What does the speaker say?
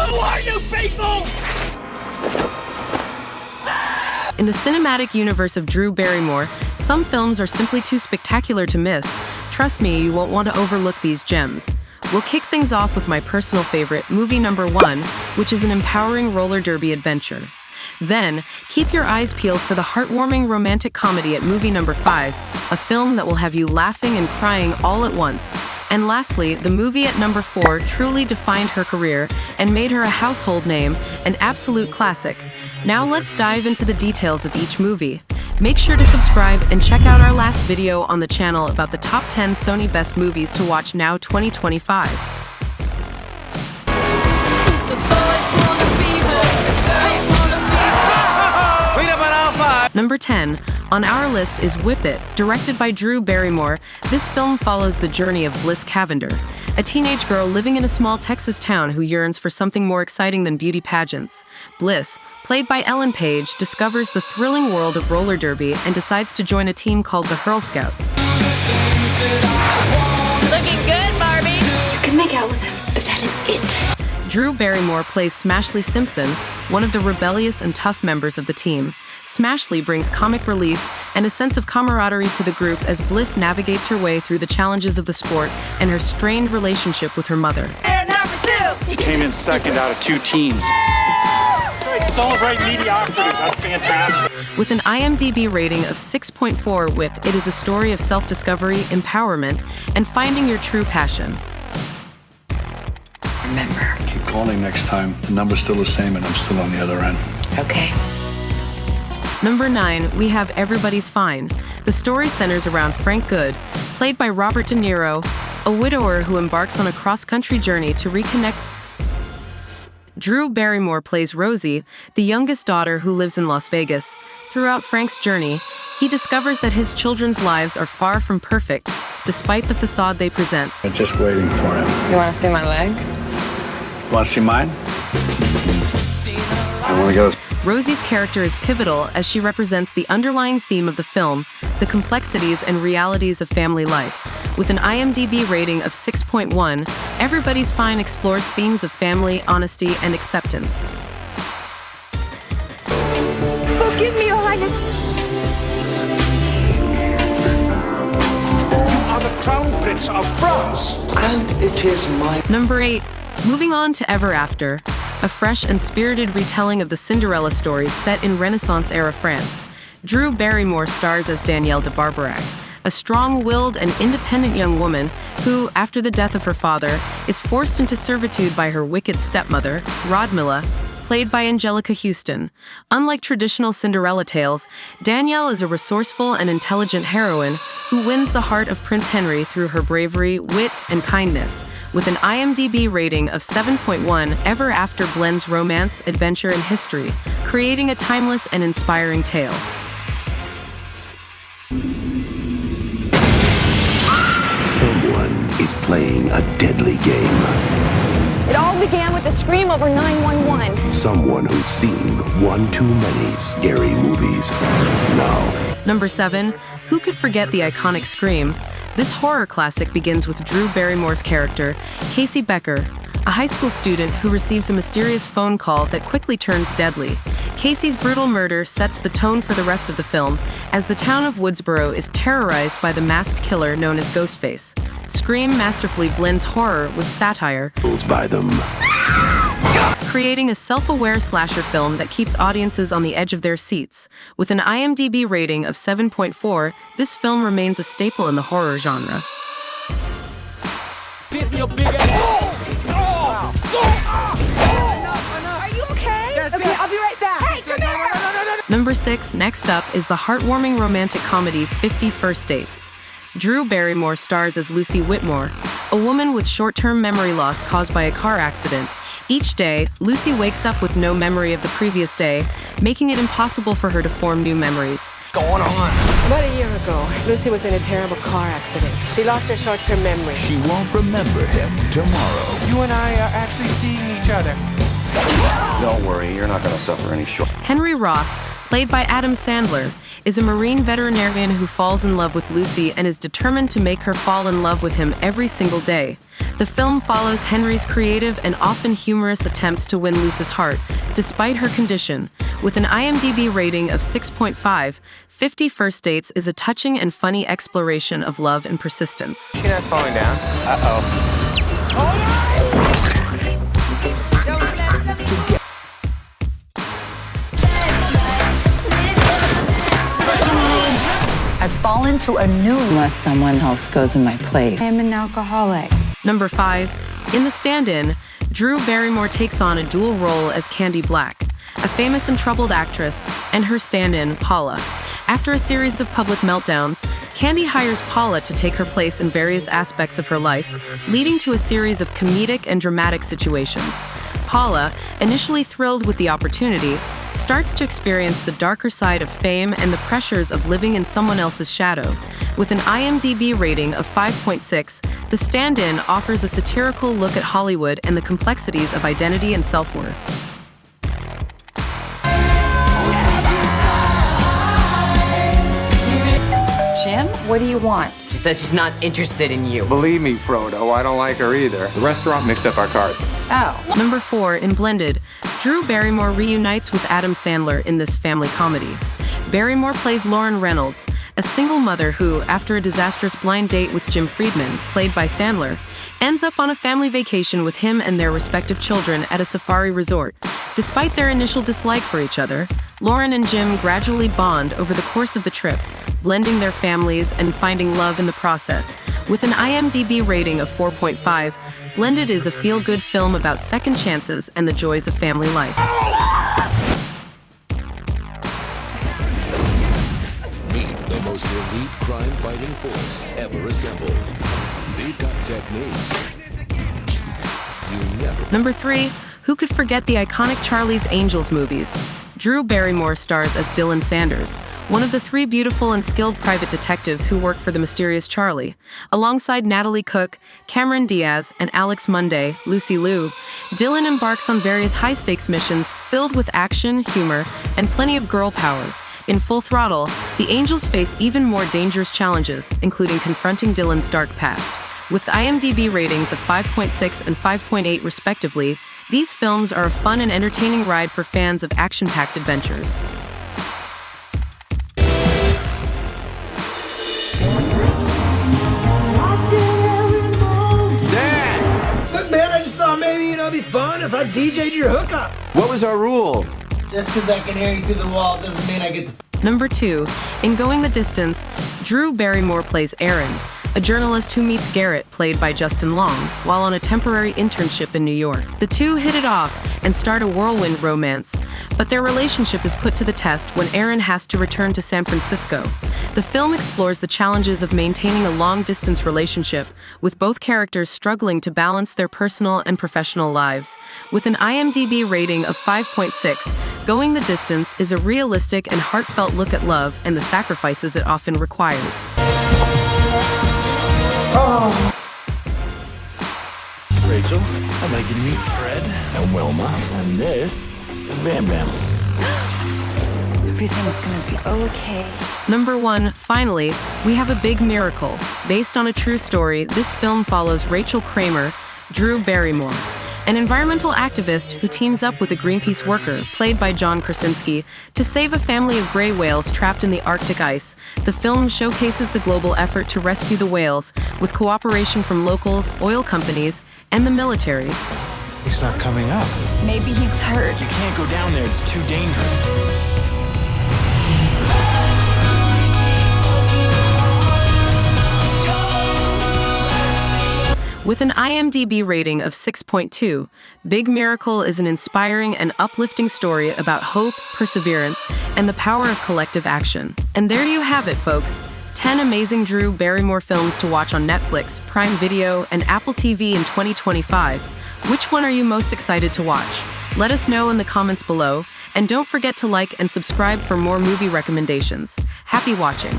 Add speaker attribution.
Speaker 1: Who are you people?
Speaker 2: In the cinematic universe of Drew Barrymore, some films are simply too spectacular to miss. Trust me, you won't want to overlook these gems. We'll kick things off with my personal favorite, movie number 1, which is an empowering roller derby adventure. Then, keep your eyes peeled for the heartwarming romantic comedy at movie number 5, a film that will have you laughing and crying all at once. And lastly, the movie at number 4 truly defined her career and made her a household name, an absolute classic. Now let's dive into the details of each movie. Make sure to subscribe and check out our last video on the channel about the top 10 Sony Best Movies to Watch Now 2025. Number 10 on our list is Whip It, directed by Drew Barrymore. This film follows the journey of Bliss Cavender, a teenage girl living in a small Texas town who yearns for something more exciting than beauty pageants. Bliss, played by Ellen Page, discovers the thrilling world of roller derby and decides to join a team called the Hurl Scouts.
Speaker 3: Looking good, Barbie.
Speaker 4: You can make out with him, but that is it.
Speaker 2: Drew Barrymore plays Smashley Simpson, one of the rebellious and tough members of the team. Smashley brings comic relief and a sense of camaraderie to the group as Bliss navigates her way through the challenges of the sport and her strained relationship with her mother.
Speaker 3: And number 2.
Speaker 5: She came in second out of 2 teams.
Speaker 1: Celebrate mediocrity. That's fantastic.
Speaker 2: With an IMDb rating of 6.4, Whip It is a story of self-discovery, empowerment, and finding your true passion.
Speaker 4: Remember.
Speaker 6: Keep calling next time. The number's still the same and I'm still on the other end.
Speaker 4: Okay.
Speaker 2: Number 9, we have Everybody's Fine. The story centers around Frank Good, played by Robert De Niro, a widower who embarks on a cross-country journey to reconnect. Drew Barrymore plays Rosie, the youngest daughter who lives in Las Vegas. Throughout Frank's journey, he discovers that his children's lives are far from perfect, despite the facade they present.
Speaker 6: I'm just waiting for him.
Speaker 3: You want to see my legs?
Speaker 6: Want to see mine? I want to go.
Speaker 2: Rosie's character is pivotal as she represents the underlying theme of the film, the complexities and realities of family life. With an IMDb rating of 6.1, Everybody's Fine explores themes of family, honesty, and acceptance.
Speaker 4: Forgive me, Your Highness.
Speaker 7: You are the Crown Prince of France, and it is my...
Speaker 2: Number 8, moving on to Ever After, a fresh and spirited retelling of the Cinderella story set in Renaissance-era France. Drew Barrymore stars as Danielle de Barbarac, a strong-willed and independent young woman who, after the death of her father, is forced into servitude by her wicked stepmother, Rodmilla, played by Angelica Houston. Unlike traditional Cinderella tales, Danielle is a resourceful and intelligent heroine who wins the heart of Prince Henry through her bravery, wit, and kindness. With an IMDb rating of 7.1, Ever After blends romance, adventure, and history, creating a timeless and inspiring tale.
Speaker 8: Someone is playing a deadly game.
Speaker 9: It all began with a scream over 911.
Speaker 8: Someone who's seen one too many scary movies. Now,
Speaker 2: Number 7, who could forget the iconic Scream? This horror classic begins with Drew Barrymore's character, Casey Becker, a high school student who receives a mysterious phone call that quickly turns deadly. Casey's brutal murder sets the tone for the rest of the film, as the town of Woodsboro is terrorized by the masked killer known as Ghostface. Scream masterfully blends horror with satire,
Speaker 8: by them.
Speaker 2: creating a self-aware slasher film that keeps audiences on the edge of their seats. With an IMDb rating of 7.4, this film remains a staple in the horror genre.
Speaker 9: Are you okay? Okay, I'll be right back. Hey, come here!
Speaker 2: Number 6, next up, is the heartwarming romantic comedy 50 First Dates. Drew Barrymore stars as Lucy Whitmore, a woman with short-term memory loss caused by a car accident. Each day, Lucy wakes up with no memory of the previous day, making it impossible for her to form new memories.
Speaker 7: Going on.
Speaker 10: About a year ago, Lucy was in a terrible car accident. She lost her short-term memory.
Speaker 11: She won't remember him tomorrow.
Speaker 7: You and I are actually seeing each other.
Speaker 5: Don't worry, you're not going to suffer any short.
Speaker 2: Henry Roth, played by Adam Sandler, is a marine veterinarian who falls in love with Lucy and is determined to make her fall in love with him every single day. The film follows Henry's creative and often humorous attempts to win Lucy's heart, despite her condition. With an IMDb rating of 6.5, 50 First Dates is a touching and funny exploration of love and persistence.
Speaker 12: She's not slowing down.
Speaker 13: Has fallen to a new unless someone else goes in my place.
Speaker 4: I am an alcoholic.
Speaker 2: Number 5. In The Stand-In, Drew Barrymore takes on a dual role as Candy Black, a famous and troubled actress, and her stand-in, Paula. After a series of public meltdowns, Candy hires Paula to take her place in various aspects of her life, leading to a series of comedic and dramatic situations. Paula, initially thrilled with the opportunity, starts to experience the darker side of fame and the pressures of living in someone else's shadow. With an IMDb rating of 5.6, The Stand-In offers a satirical look at Hollywood and the complexities of identity and self-worth.
Speaker 13: Jim, what do you want?
Speaker 14: She says she's not interested in you.
Speaker 12: Believe me, Frodo, I don't like her either. The restaurant mixed up our cards.
Speaker 13: Oh.
Speaker 2: Number 4, in Blended, Drew Barrymore reunites with Adam Sandler in this family comedy. Barrymore plays Lauren Reynolds, a single mother who, after a disastrous blind date with Jim Friedman, played by Sandler, ends up on a family vacation with him and their respective children at a safari resort. Despite their initial dislike for each other, Lauren and Jim gradually bond over the course of the trip, blending their families and finding love in the process. With an IMDb rating of 4.5, Blended is a feel-good film about second chances and the joys of family life.
Speaker 15: Meet the most elite crime-fighting force ever assembled. They've got techniques you never...
Speaker 2: Number 3, who could forget the iconic Charlie's Angels movies? Drew Barrymore stars as Dylan Sanders, one of the 3 beautiful and skilled private detectives who work for the mysterious Charlie. Alongside Natalie Cook, Cameron Diaz, and Alex Munday, Lucy Liu, Dylan embarks on various high-stakes missions filled with action, humor, and plenty of girl power. In Full Throttle, the Angels face even more dangerous challenges, including confronting Dylan's dark past. With IMDb ratings of 5.6 and 5.8 respectively, these films are a fun and entertaining ride for fans of action-packed adventures.
Speaker 16: Dad! Look, man, I just thought maybe, it'd be fun if I DJ'd your hookup.
Speaker 12: What was our rule?
Speaker 16: Just because I can hear you through the wall doesn't mean I get to...
Speaker 2: Number 2, in Going the Distance, Drew Barrymore plays Aaron, a journalist who meets Garrett, played by Justin Long, while on a temporary internship in New York. The two hit it off and start a whirlwind romance, but their relationship is put to the test when Aaron has to return to San Francisco. The film explores the challenges of maintaining a long-distance relationship, with both characters struggling to balance their personal and professional lives. With an IMDb rating of 5.6, Going the Distance is a realistic and heartfelt look at love and the sacrifices it often requires.
Speaker 16: Oh.
Speaker 11: Rachel, I'd like you to meet Fred and Wilma, and this is Bam Bam.
Speaker 4: Everything's gonna be okay.
Speaker 2: Number 1, finally, we have a big miracle. Based on a true story, this film follows Rachel Kramer, Drew Barrymore, an environmental activist who teams up with a Greenpeace worker, played by John Krasinski, to save a family of gray whales trapped in the Arctic ice. The film showcases the global effort to rescue the whales, with cooperation from locals, oil companies, and the military.
Speaker 6: He's not coming up.
Speaker 4: Maybe he's hurt.
Speaker 11: You can't go down there, it's too dangerous.
Speaker 2: With an IMDb rating of 6.2, Big Miracle is an inspiring and uplifting story about hope, perseverance, and the power of collective action. And there you have it, folks. 10 amazing Drew Barrymore films to watch on Netflix, Prime Video, and Apple TV in 2025. Which one are you most excited to watch? Let us know in the comments below, and don't forget to like and subscribe for more movie recommendations. Happy watching!